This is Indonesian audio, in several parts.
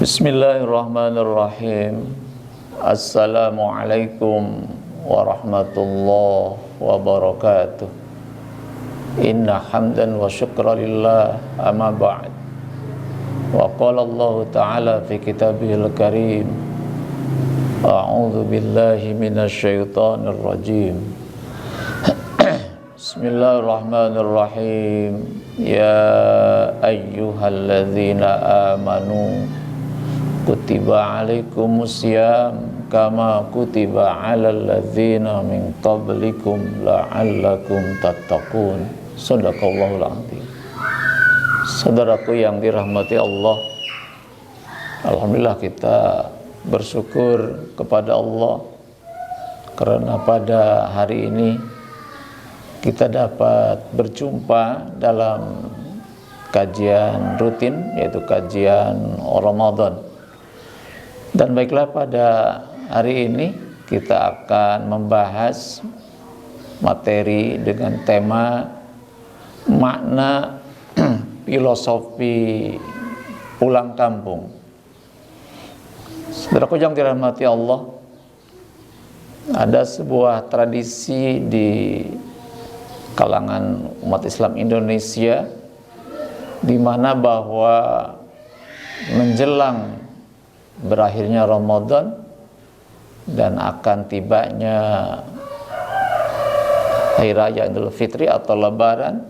Bismillahirrahmanirrahim. Assalamualaikum warahmatullahi wabarakatuh. Inna hamdan wa syukra lillah, amma ba'd. Wa qala Allah ta'ala fi kitabihil karim, a'udzu billahi minasy syaithanir rajim. Bismillahirrahmanirrahim. Ya ayyuhalladzina amanu kutiba alaikumusiyam kama kutiba alal ladzina min qablikum la'allakum tattaqun. Shadaqallahul azim. Saudaraku yang dirahmati Allah, alhamdulillah kita bersyukur kepada Allah karena pada hari ini kita dapat berjumpa dalam kajian rutin, yaitu kajian Ramadan. Dan baiklah, pada hari ini kita akan membahas materi dengan tema makna filosofi pulang kampung. Saudaraku yang dirahmati Allah, ada sebuah tradisi di kalangan umat Islam Indonesia di mana bahwa menjelang berakhirnya Ramadan dan akan tibanya Hari Raya Idul Fitri atau Lebaran,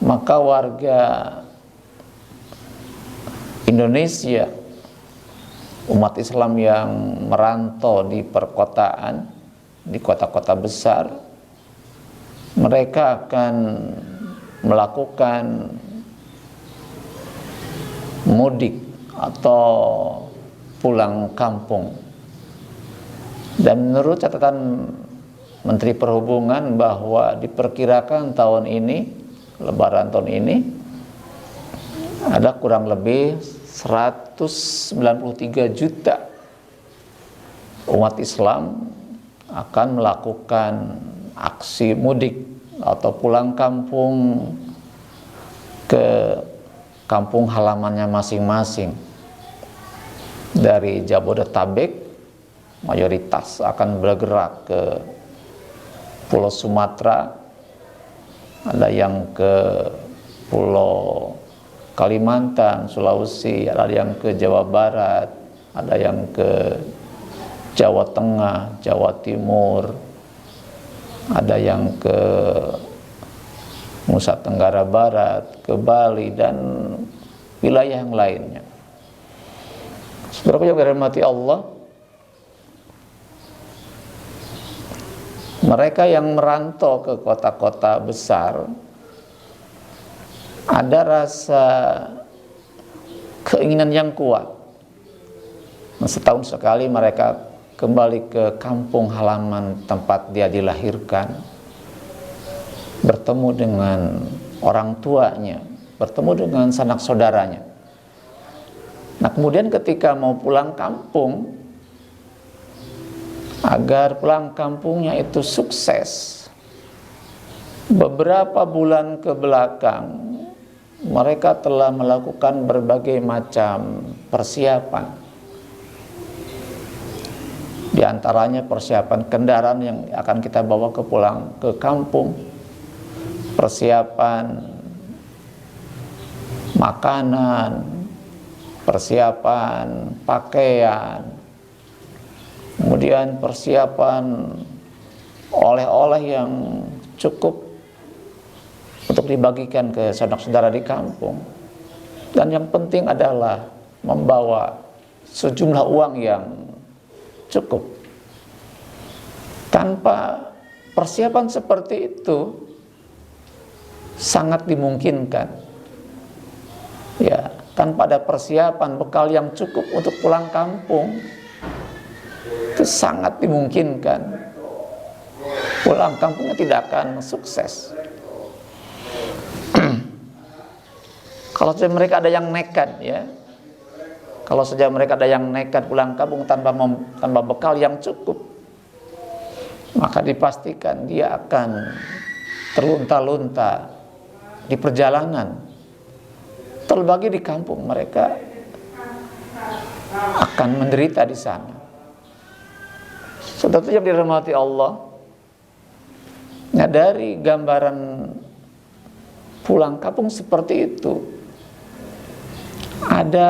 maka warga Indonesia, umat Islam yang merantau di perkotaan, di kota-kota besar, mereka akan melakukan mudik atau pulang kampung. Dan menurut catatan Menteri Perhubungan bahwa diperkirakan tahun ini, Lebaran tahun ini, ada kurang lebih 193 juta umat Islam akan melakukan aksi mudik atau pulang kampung ke kampung halamannya masing-masing. Dari Jabodetabek mayoritas akan bergerak ke Pulau Sumatera, ada yang ke Pulau Kalimantan, Sulawesi, ada yang ke Jawa Barat, ada yang ke Jawa Tengah, Jawa Timur, ada yang ke Nusa Tenggara Barat, ke Bali, dan wilayah yang lainnya. Saudara yang dirahmati Allah, mereka yang merantau ke kota-kota besar ada rasa keinginan yang kuat. Setahun sekali mereka kembali ke kampung halaman tempat dia dilahirkan, bertemu dengan orang tuanya, bertemu dengan sanak saudaranya. Nah, kemudian ketika mau pulang kampung, agar pulang kampungnya itu sukses, beberapa bulan ke belakang mereka telah melakukan berbagai macam persiapan. Di antaranya persiapan kendaraan yang akan kita bawa pulang ke kampung, persiapan makanan, persiapan pakaian, kemudian persiapan oleh-oleh yang cukup untuk dibagikan ke saudara-saudara di kampung. Dan yang penting adalah membawa sejumlah uang yang cukup. Tanpa persiapan seperti itu sangat dimungkinkan, ya, tanpa ada persiapan bekal yang cukup untuk pulang kampung, itu sangat dimungkinkan pulang kampungnya tidak akan sukses. Kalau saja mereka ada yang nekat, ya, kalau saja mereka ada yang nekat pulang kampung tanpa bekal yang cukup, maka dipastikan dia akan terlunta-lunta di perjalanan. Terbagi di kampung mereka akan menderita di sana. Saudara yang dirahmati Allah, nah dari gambaran pulang kampung seperti itu ada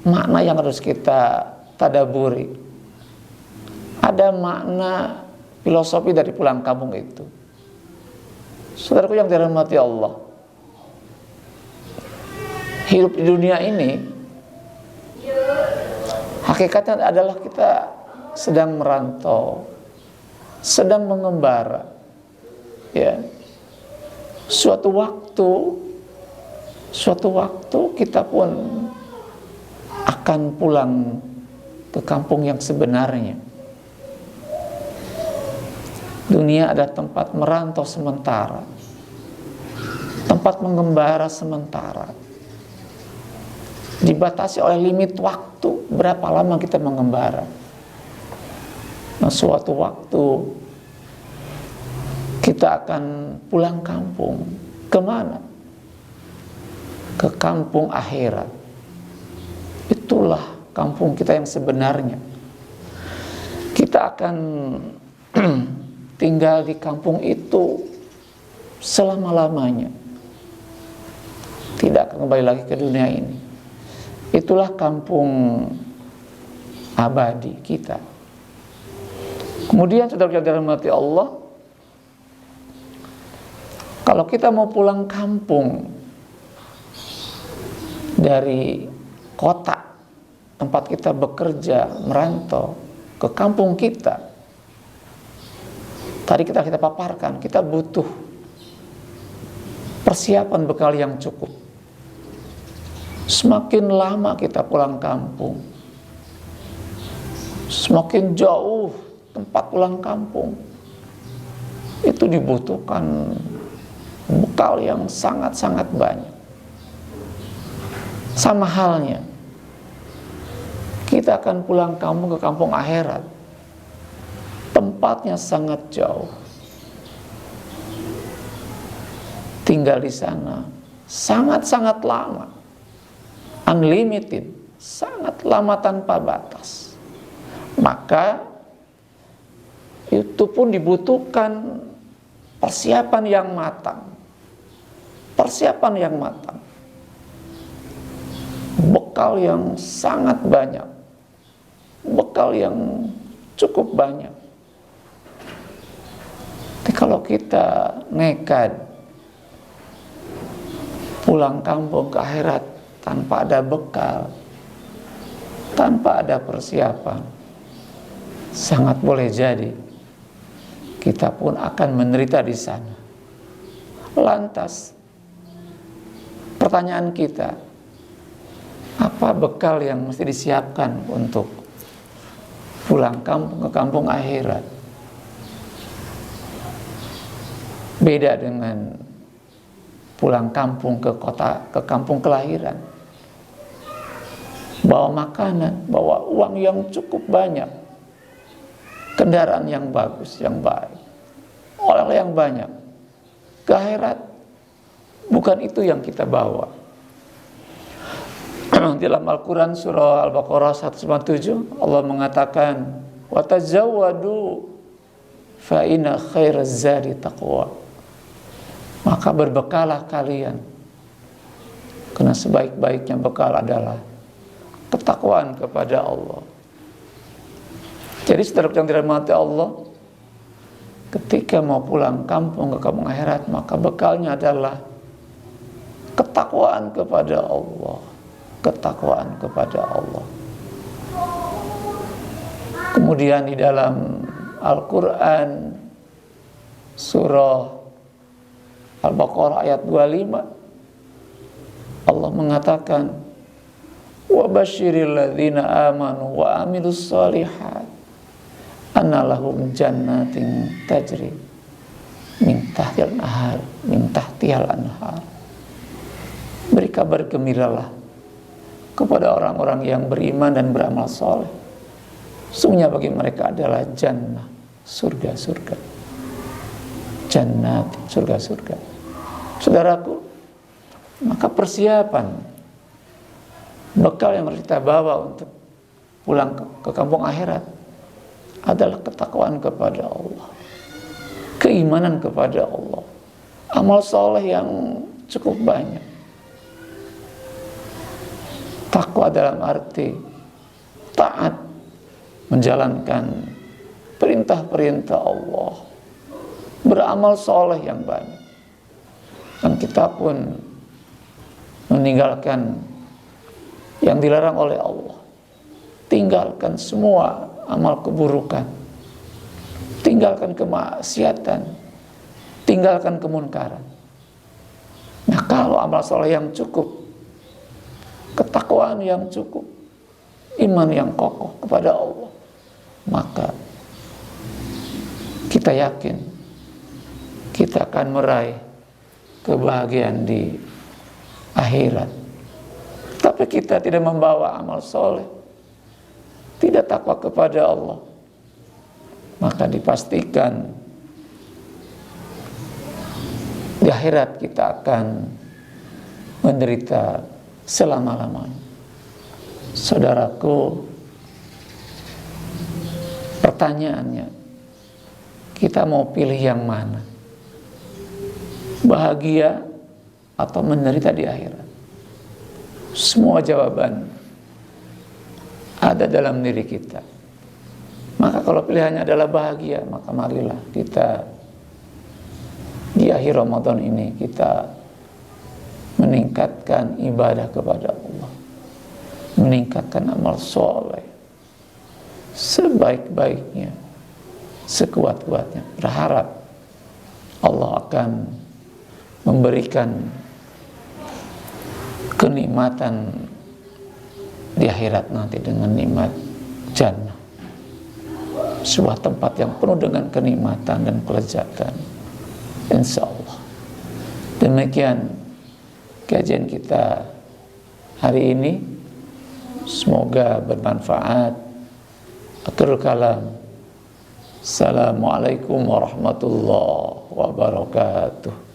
makna yang harus kita tadaburi. Ada makna filosofi dari pulang kampung itu. Saudaraku yang dirahmati Allah, hidup di dunia ini hakikatnya adalah kita sedang merantau, sedang mengembara, ya. Suatu waktu kita pun akan pulang ke kampung yang sebenarnya. Dunia adalah tempat merantau sementara, tempat mengembara sementara, dibatasi oleh limit waktu berapa lama kita mengembara. Nah, suatu waktu kita akan pulang kampung. Kemana? Ke kampung akhirat. Itulah kampung kita yang sebenarnya. Kita akan tinggal di kampung itu selama-lamanya, tidak akan kembali lagi ke dunia ini. Itulah kampung abadi kita. Kemudian saudara yang dirahmati Allah, kalau kita mau pulang kampung dari kota tempat kita bekerja, merantau ke kampung kita, tadi kita paparkan, kita butuh persiapan bekal yang cukup. Semakin lama kita pulang kampung, semakin jauh tempat pulang kampung, itu dibutuhkan bekal yang sangat-sangat banyak. Sama halnya, kita akan pulang kampung ke kampung akhirat, tempatnya sangat jauh. Tinggal di sana sangat-sangat lama, unlimited, sangat lama tanpa batas. Maka itu pun dibutuhkan persiapan yang matang. Persiapan yang matang. Bekal yang sangat banyak. Bekal yang cukup banyak. Tapi kalau kita nekat pulang kampung ke akhirat tanpa ada bekal, tanpa ada persiapan, sangat boleh jadi kita pun akan menderita di sana. Lantas, pertanyaan kita, apa bekal yang mesti disiapkan untuk pulang kampung ke kampung akhirat? Beda dengan pulang kampung ke kota, ke kampung kelahiran. Bawa makanan, bawa uang yang cukup banyak, kendaraan yang bagus, yang baik, oleh-oleh yang banyak. Ke akhirat bukan itu yang kita bawa. Dalam Al-Quran surah Al-Baqarah 197 Allah mengatakan, wa tazawwadu fa inna khairaz zadi taqwa. Maka berbekalah kalian, karena sebaik-baiknya bekal adalah ketakwaan kepada Allah. Jadi saudara yang dirahmati Allah, ketika mau pulang kampung ke kampung akhirat, maka bekalnya adalah ketakwaan kepada Allah. Ketakwaan kepada Allah. Kemudian di dalam Al-Quran surah Al-Baqarah ayat 25 Allah mengatakan, wa basyiril ladzina amanu wa amilus shalihat anna lahum jannatin tajri min tahtihal anhar. Beri kabar gembiralah kepada orang-orang yang beriman dan beramal soleh, sungguhnya bagi mereka adalah jannah, surga-surga, jannat, surga-surga. Saudaraku, maka persiapan bekal yang harus kita bawa untuk pulang ke kampung akhirat adalah ketakwaan kepada Allah, keimanan kepada Allah, amal soleh yang cukup banyak. Takwa dalam arti taat, menjalankan perintah-perintah Allah, beramal soleh yang banyak. Dan kita pun meninggalkan yang dilarang oleh Allah, tinggalkan semua amal keburukan, tinggalkan kemaksiatan, tinggalkan kemunkaran. Nah, kalau amal soleh yang cukup, ketakwaan yang cukup, iman yang kokoh kepada Allah, maka kita yakin kita akan meraih kebahagiaan di akhirat. Tapi kita tidak membawa amal soleh, tidak takwa kepada Allah, maka dipastikan di akhirat kita akan menderita selama-lamanya. Saudaraku, pertanyaannya, kita mau pilih yang mana? Bahagia atau menderita di akhirat? Semua jawaban ada dalam diri kita. Maka kalau pilihannya adalah bahagia, maka marilah kita di akhir Ramadan ini kita meningkatkan ibadah kepada Allah, meningkatkan amal soleh sebaik-baiknya, sekuat-kuatnya, berharap Allah akan memberikan kenikmatan di akhirat nanti dengan nikmat jannah, sebuah tempat yang penuh dengan kenikmatan dan kelezatan, insya Allah. Demikian kajian kita hari ini, semoga bermanfaat. Akhirul kalam, assalamualaikum warahmatullahi wabarakatuh.